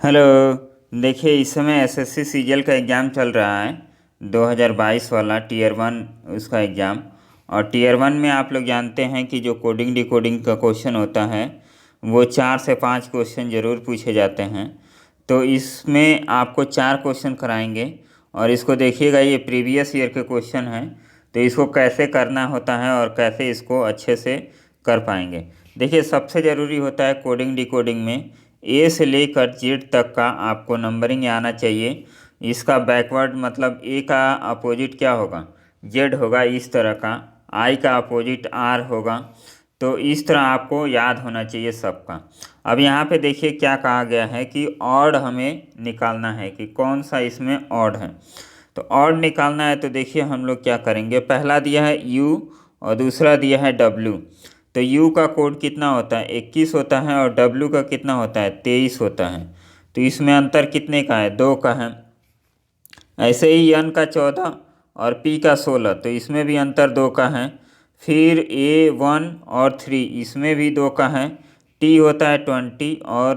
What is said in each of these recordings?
Hello. देखिए, इस समय एसएससी सीजीएल का एग्ज़ाम चल रहा है 2022 वाला टीयर वन उसका एग्ज़ाम। और टीयर वन में आप लोग जानते हैं कि जो कोडिंग डिकोडिंग का क्वेश्चन होता है वो 4 से 5 क्वेश्चन ज़रूर पूछे जाते हैं। तो इसमें आपको 4 क्वेश्चन कराएंगे और इसको देखिएगा, ये प्रीवियस ईयर के क्वेश्चन हैं। तो इसको कैसे करना होता है और कैसे इसको अच्छे से कर पाएंगे। देखिए, सबसे ज़रूरी होता है कोडिंग डिकोडिंग में ए से लेकर जेड तक का आपको नंबरिंग आना चाहिए। इसका बैकवर्ड मतलब ए का अपोजिट क्या होगा, जेड होगा इस तरह का। आई का अपोजिट आर होगा। तो इस तरह आपको याद होना चाहिए सबका। अब यहाँ पे देखिए क्या कहा गया है कि ऑड हमें निकालना है कि कौन सा इसमें ऑड है। तो ऑड निकालना है तो देखिए हम लोग क्या करेंगे। पहला दिया है यू और दूसरा दिया है डब्ल्यू। तो यू का कोड कितना होता है, 21 होता है, और डब्ल्यू का कितना होता है, 23 होता है। तो इसमें अंतर कितने का है, 2 का है। ऐसे ही एन का 14 और पी का 16, तो इसमें भी अंतर 2 का है। फिर ए 1 और 3, इसमें भी 2 का है। टी होता है 20 और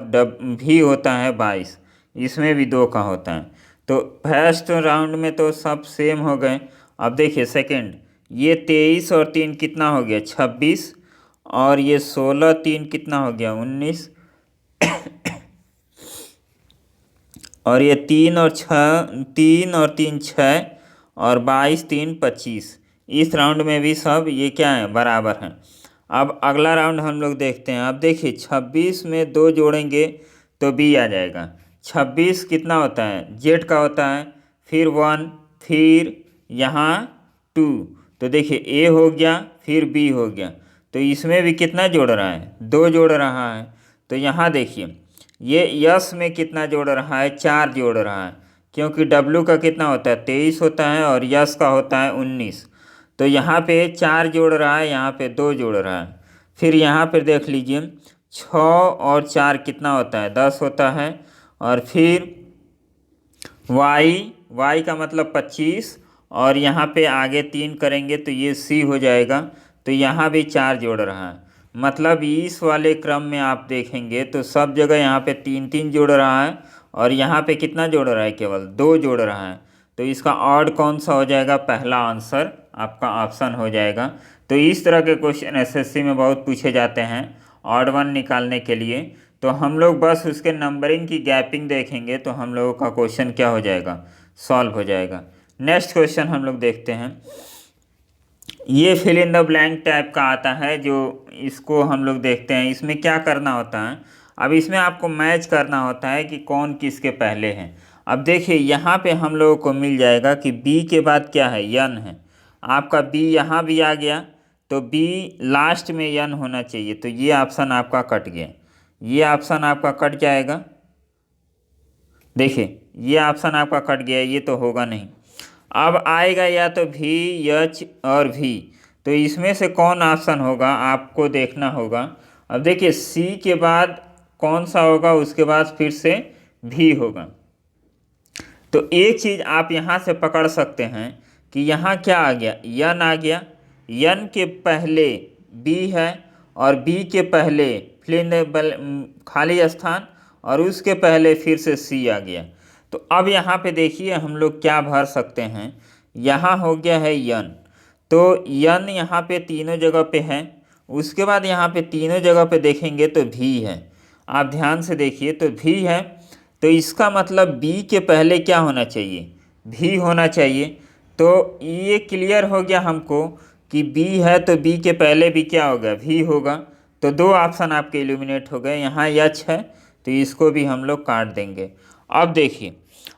भी होता है 22, इसमें भी 2 का होता है। तो फर्स्ट राउंड में तो सब सेम हो गए। अब देखिए सेकंड, ये 23 और 3 कितना हो गया, 26। और ये 16 3 कितना हो गया, 19। और ये 3 और 3 6, और 22 3 25। इस राउंड में भी सब ये क्या है, बराबर हैं। अब अगला राउंड हम लोग देखते हैं। अब देखिए 26 में 2 जोड़ेंगे तो बी आ जाएगा। 26 कितना होता है, जेड का होता है। फिर 1, फिर यहाँ 2। तो देखिए ए हो गया, फिर बी हो गया। तो इसमें भी कितना जोड़ रहा है, 2 जोड़ रहा है। तो यहाँ देखिए ये यस में कितना जोड़ रहा है, 4 जोड़ रहा है। क्योंकि डब्लू का कितना होता है, 23 होता है, और यस का होता है 19। तो यहाँ पे 4 जोड़ रहा है, यहाँ पे 2 जोड़ रहा है। फिर यहाँ पर देख लीजिए 6 और 4 कितना होता है, 10 होता है। और फिर वाई का मतलब 25, और यहाँ पे आगे 3 करेंगे तो ये सी हो जाएगा। तो यहाँ भी 4 जोड़ रहा है। मतलब इस वाले क्रम में आप देखेंगे तो सब जगह यहाँ पे 3 3 जोड़ रहा है, और यहाँ पे कितना जोड़ रहा है, केवल 2 जोड़ रहा है। तो इसका ऑड कौन सा हो जाएगा, पहला आंसर आपका ऑप्शन हो जाएगा। तो इस तरह के क्वेश्चन एसएससी में बहुत पूछे जाते हैं ऑड वन निकालने के लिए। तो हम लोग बस उसके नंबरिंग की गैपिंग देखेंगे तो हम लोगों का क्वेश्चन क्या हो जाएगा, सॉल्व हो जाएगा। नेक्स्ट क्वेश्चन हम लोग देखते हैं। ये fill in the blank type का आता है, जो इसको हम लोग देखते हैं। इसमें क्या करना होता है, अब इसमें आपको मैच करना होता है कि कौन किसके पहले हैं। अब देखिए यहाँ पे हम लोगों को मिल जाएगा कि बी के बाद क्या है, यन है। आपका बी यहाँ भी आ गया, तो बी लास्ट में यन होना चाहिए। तो ये ऑप्शन आपका कट गया, ये ऑप्शन आपका कट जाएगा। देखिए ये ऑप्शन आपका कट गया, ये तो होगा नहीं। अब आएगा या तो भी, एच और भी। तो इसमें से कौन ऑप्शन होगा आपको देखना होगा। अब देखिए सी के बाद कौन सा होगा, उसके बाद फिर से भी होगा। तो एक चीज़ आप यहाँ से पकड़ सकते हैं कि यहाँ क्या आ गया, यन आ गया। यन के पहले बी है, और बी के पहले खाली स्थान, और उसके पहले फिर से सी आ गया। तो अब यहाँ पे देखिए हम लोग क्या भर सकते हैं। यहाँ हो गया है यन, तो यन यहाँ पे तीनों जगह पे है। उसके बाद यहाँ पे तीनों जगह पे देखेंगे तो भी है। आप ध्यान से देखिए तो भी है। तो इसका मतलब बी के पहले क्या होना चाहिए, भी होना चाहिए। तो ये क्लियर हो गया हमको कि बी है, तो बी के पहले भी क्या होगा, भी होगा। तो 2 ऑप्शन आपके इल्यूमिनेट हो गए। यहाँ एच है तो इसको भी हम लोग काट देंगे। अब देखिए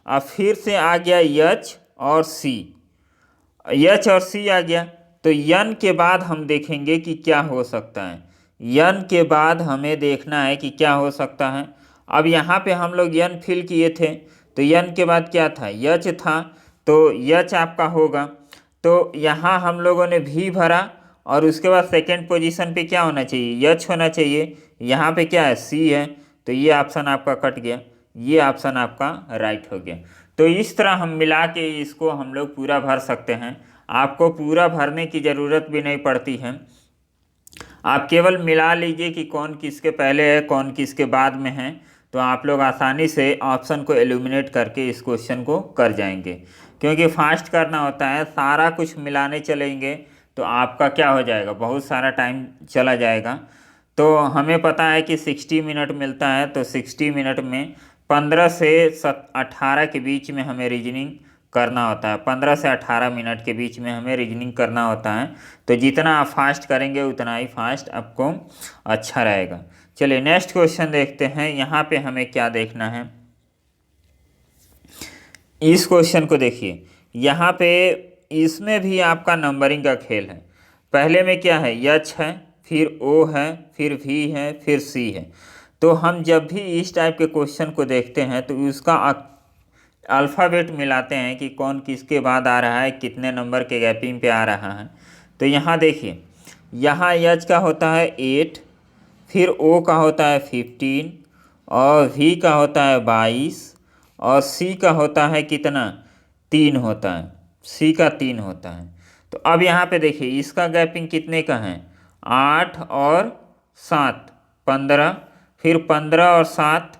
अब फिर से आ गया एच और सी, एच और सी आ गया। तो यन के बाद हम देखेंगे कि क्या हो सकता है। यन के बाद हमें देखना है कि क्या हो सकता है। अब यहाँ पे हम लोग यन फिल किए थे, तो यन के बाद क्या था, यच था। तो यच आपका होगा। तो यहाँ हम लोगों ने भी भरा, और उसके बाद सेकंड पोजीशन पे क्या होना चाहिए, यच होना चाहिए। यहाँ पे क्या है, सी है। तो ये ऑप्शन आपका कट गया, ये ऑप्शन आपका राइट हो गया। तो इस तरह हम मिला के इसको हम लोग पूरा भर सकते हैं। आपको पूरा भरने की ज़रूरत भी नहीं पड़ती है। आप केवल मिला लीजिए कि कौन किसके पहले है, कौन किसके बाद में है। तो आप लोग आसानी से ऑप्शन को एलिमिनेट करके इस क्वेश्चन को कर जाएंगे। क्योंकि फास्ट करना होता है, सारा कुछ मिलाने चलेंगे तो आपका क्या हो जाएगा, बहुत सारा टाइम चला जाएगा। तो हमें पता है कि 60 मिनट मिलता है, तो 60 मिनट में 15 से 18 के बीच में हमें रीजनिंग करना होता है। 15 से 18 मिनट के बीच में हमें रीजनिंग करना होता है। तो जितना आप फास्ट करेंगे उतना ही फास्ट आपको अच्छा रहेगा। चलिए नेक्स्ट क्वेश्चन देखते हैं। यहाँ पे हमें क्या देखना है, इस क्वेश्चन को देखिए। यहाँ पे इसमें भी आपका नंबरिंग का खेल है। पहले में क्या है, यच है, फिर ओ है, फिर वी है, फिर सी है। तो हम जब भी इस टाइप के क्वेश्चन को देखते हैं तो उसका अल्फ़ाबेट मिलाते हैं कि कौन किसके बाद आ रहा है, कितने नंबर के गैपिंग पे आ रहा है। तो यहाँ देखिए, यहाँ यच का होता है 8, फिर ओ का होता है 15, और वी का होता है 22, और सी का होता है कितना, 3 होता है। सी का 3 होता है। तो अब यहाँ पे देखिए इसका गैपिंग कितने का है, 8 और 7, 15, फिर 15 और 7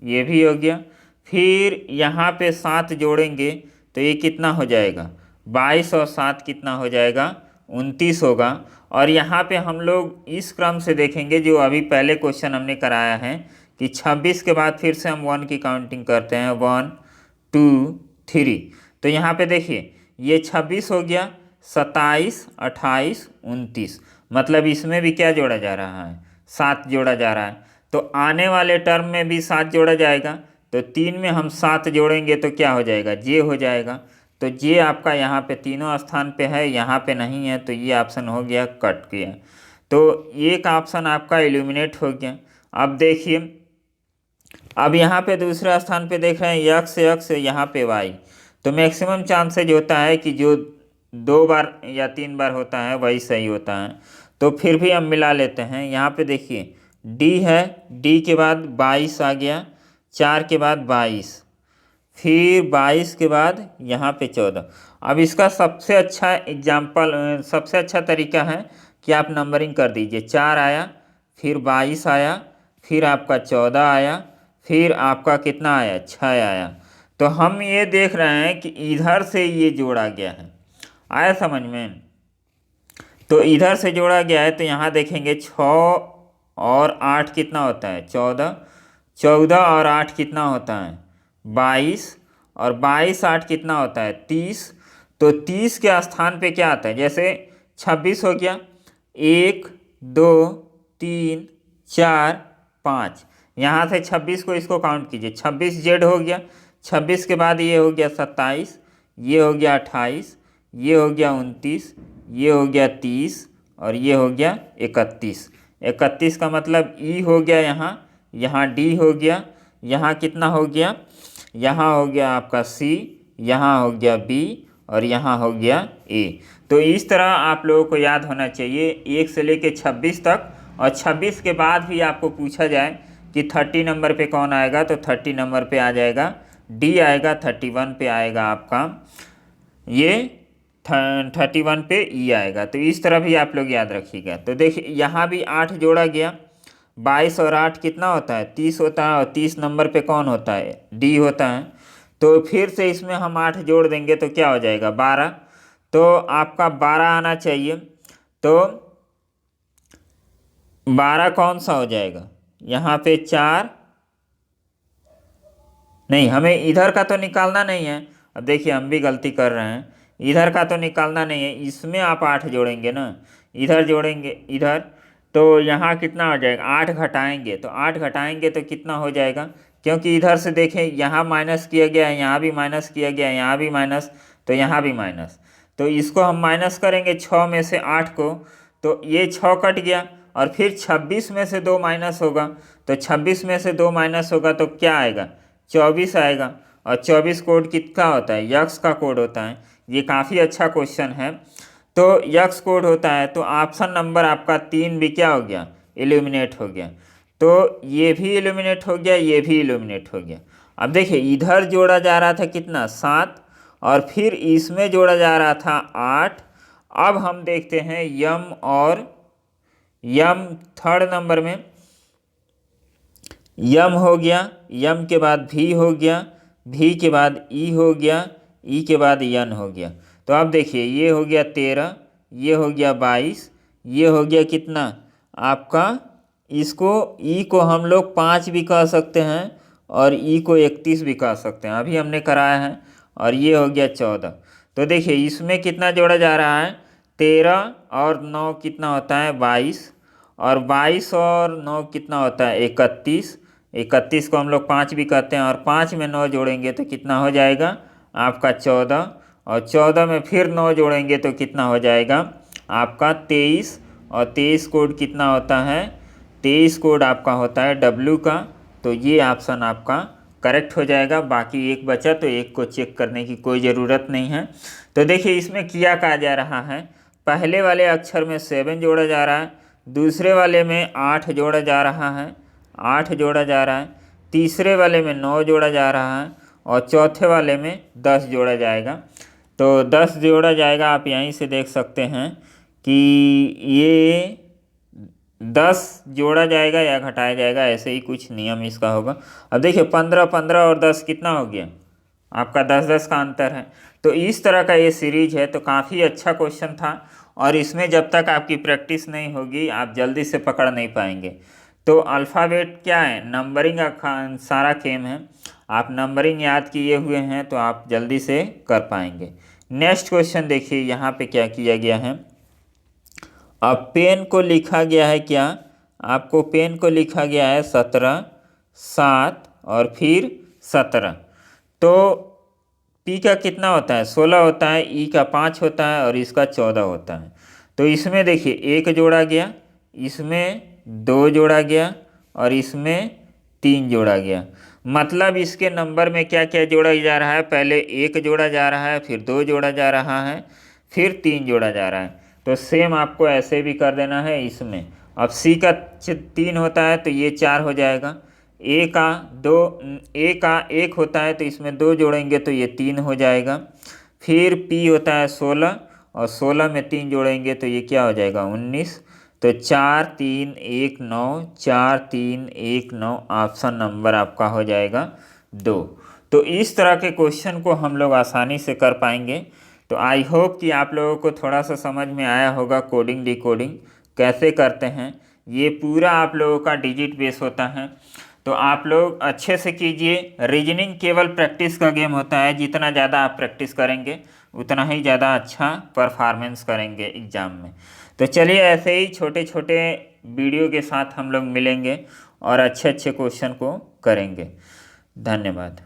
ये भी हो गया। फिर यहाँ पे 7 जोड़ेंगे तो ये कितना हो जाएगा, 22 और 7 कितना हो जाएगा, 29 होगा। और यहाँ पे हम लोग इस क्रम से देखेंगे जो अभी पहले क्वेश्चन हमने कराया है कि 26 के बाद फिर से हम 1 की काउंटिंग करते हैं, 1 2 3। तो यहाँ पे देखिए ये 26 हो गया, 27 28 29, मतलब इसमें भी क्या जोड़ा जा रहा है, 7 जोड़ा जा रहा है। तो आने वाले टर्म में भी 7 जोड़ा जाएगा। तो 3 में हम 7 जोड़ेंगे तो क्या हो जाएगा, जे हो जाएगा। तो जे आपका यहाँ पे तीनों स्थान पे है, यहाँ पे नहीं है, तो ये ऑप्शन हो गया कट गया। तो एक ऑप्शन आपका एलिमिनेट हो गया। अब देखिए, अब यहाँ पे दूसरे स्थान पे देख रहे हैं यक्स यक्स, यहाँ पे वाई। तो मैक्सिमम चांसेज होता है कि जो 2 बार या 3 बार होता है वही सही होता है। तो फिर भी हम मिला लेते हैं। यहाँ पे देखिए डी है, डी के बाद 22 आ गया, 4 के बाद 22, फिर 22 के बाद यहाँ पे 14। अब इसका सबसे अच्छा एग्जाम्पल, सबसे अच्छा तरीका है कि आप नंबरिंग कर दीजिए। 4 आया, फिर 22 आया, फिर आपका 14 आया, फिर आपका कितना आया, 6 आया। तो हम ये देख रहे हैं कि इधर से ये जोड़ा गया है, आया समझ में। तो इधर से जोड़ा गया है, तो यहाँ देखेंगे 6 और 8 कितना होता है, 14, 14 और 8 कितना होता है, 22, और 22 8 कितना होता है, 30। तो 30 के स्थान पे क्या आता है, जैसे 26 हो गया, 1 2 3 4 5, यहाँ से 26 को इसको काउंट कीजिए, 26 जेड हो गया। 26 के बाद ये हो गया 27, ये हो गया 28, ये हो गया 29, ये हो गया 30, और ये हो गया 31। 31 का मतलब ई हो गया, यहाँ डी हो गया, यहाँ कितना हो गया, यहाँ हो गया आपका सी, यहाँ हो गया बी, और यहाँ हो गया ए। तो इस तरह आप लोगों को याद होना चाहिए 1 से लेके 26 तक। और 26 के बाद भी आपको पूछा जाए कि 30 नंबर पे कौन आएगा, तो 30 नंबर पे आ जाएगा डी आएगा, 31 पे आएगा आपका ये 31 पे ई आएगा। तो इस तरह भी आप लोग याद रखिएगा। तो देखिए यहाँ भी 8 जोड़ा गया, 22 और 8 कितना होता है, 30 होता है, और 30 नंबर पे कौन होता है, डी होता है। तो फिर से इसमें हम 8 जोड़ देंगे तो क्या हो जाएगा, 12। तो आपका 12 आना चाहिए। तो 12 कौन सा हो जाएगा, यहाँ पे 4 नहीं, हमें इधर का तो निकालना नहीं है। अब देखिए हम भी गलती कर रहे हैं, इधर का तो निकालना नहीं है, इसमें आप 8 जोड़ेंगे ना, इधर जोड़ेंगे इधर, तो यहाँ कितना हो जाएगा, 8 घटाएंगे, तो 8 घटाएंगे तो कितना हो जाएगा, क्योंकि इधर से देखें यहाँ माइनस किया गया है, यहाँ भी माइनस किया गया है, यहाँ भी माइनस, तो यहाँ भी माइनस। तो इसको हम माइनस करेंगे 6 में से 8 को, तो ये 6 कट गया, और फिर 26 में से 2 माइनस होगा, तो 26 में से 2 माइनस होगा तो क्या आएगा, 24 आएगा। और 24 कोड किसका होता है, यक्स का कोड होता है। ये काफ़ी अच्छा क्वेश्चन है। तो यक्स कोड होता है, तो ऑप्शन नंबर आपका 3 भी क्या हो गया, एलिमिनेट हो गया। तो ये भी एलिमिनेट हो गया, ये भी एलिमिनेट हो गया। अब देखिए इधर जोड़ा जा रहा था कितना, 7, और फिर इसमें जोड़ा जा रहा था 8। अब हम देखते हैं यम और यम थर्ड नंबर में, यम हो गया, यम के बाद भी हो गया, भी के बाद ई हो गया, ई के बाद यन हो गया। तो अब देखिए ये हो गया 13, ये हो गया 22, ये हो गया कितना आपका, इसको ई को हम लोग 5 भी कह सकते हैं और ई को 31 भी कह सकते हैं, अभी हमने कराया है। और ये हो गया 14। तो देखिए इसमें कितना जोड़ा जा रहा है, 13 और 9 कितना होता है 22, और 22 और 9 कितना होता है 31। 31 को हम लोग 5 भी कहते हैं, और 5 में 9 जोड़ेंगे तो कितना हो जाएगा आपका 14, और 14 में फिर 9 जोड़ेंगे तो कितना हो जाएगा आपका 23, और 23 कोड कितना होता है, 23 कोड आपका होता है W का। तो ये ऑप्शन आपका करेक्ट हो जाएगा। बाकी एक बचा तो एक को चेक करने की कोई ज़रूरत नहीं है। तो देखिए इसमें क्या कहा जा रहा है, पहले वाले अक्षर में 7 जोड़ा जा रहा है, दूसरे वाले में 8 जोड़ा जा रहा है, 8 जोड़ा जा रहा है, तीसरे वाले में 9 जोड़ा जा रहा है, और चौथे वाले में 10 जोड़ा जाएगा। तो 10 जोड़ा जाएगा, आप यहीं से देख सकते हैं कि ये 10 जोड़ा जाएगा या घटाया जाएगा, ऐसे ही कुछ नियम इसका होगा। अब देखिए 15 15 और 10 कितना हो गया आपका 10 10 का अंतर है। तो इस तरह का ये सीरीज है। तो काफ़ी अच्छा क्वेश्चन था, और इसमें जब तक आपकी प्रैक्टिस नहीं होगी आप जल्दी से पकड़ नहीं पाएंगे। तो अल्फ़ाबेट क्या है, नंबरिंग का सारा गेम है। आप नंबरिंग याद किए हुए हैं तो आप जल्दी से कर पाएंगे। नेक्स्ट क्वेश्चन देखिए यहाँ पे क्या किया गया है। अब पेन को लिखा गया है क्या, आपको पेन को लिखा गया है 17, 7 और फिर 17। तो पी का कितना होता है 16 होता है, ई का 5 होता है और इसका 14 होता है। तो इसमें देखिए 1 जोड़ा गया, इसमें 2 जोड़ा गया और इसमें 3 जोड़ा गया। मतलब इसके नंबर में क्या क्या जोड़ा जा रहा है, पहले 1 जोड़ा जा रहा है, फिर 2 जोड़ा जा रहा है, फिर 3 जोड़ा जा रहा है। तो सेम आपको ऐसे भी कर देना है इसमें। अब सी का 3 होता है तो ये 4 हो जाएगा, ए का 1 होता है तो इसमें 2 जोड़ेंगे तो ये 3 हो जाएगा। फिर पी होता है 16 और 16 में 3 जोड़ेंगे तो ये क्या हो जाएगा 19। तो 4 3 1 9, 4 3 1 9, ऑप्शन नंबर आपका हो जाएगा 2। तो इस तरह के क्वेश्चन को हम लोग आसानी से कर पाएंगे। तो आई होप कि आप लोगों को थोड़ा सा समझ में आया होगा कोडिंग डिकोडिंग कैसे करते हैं। ये पूरा आप लोगों का डिजिट बेस होता है। तो आप लोग अच्छे से कीजिए। रीजनिंग केवल प्रैक्टिस का गेम होता है, जितना ज़्यादा आप प्रैक्टिस करेंगे उतना ही ज़्यादा अच्छा परफॉर्मेंस करेंगे एग्ज़ाम में। तो चलिए ऐसे ही छोटे छोटे वीडियो के साथ हम लोग मिलेंगे और अच्छे अच्छे क्वेश्चन को करेंगे। धन्यवाद।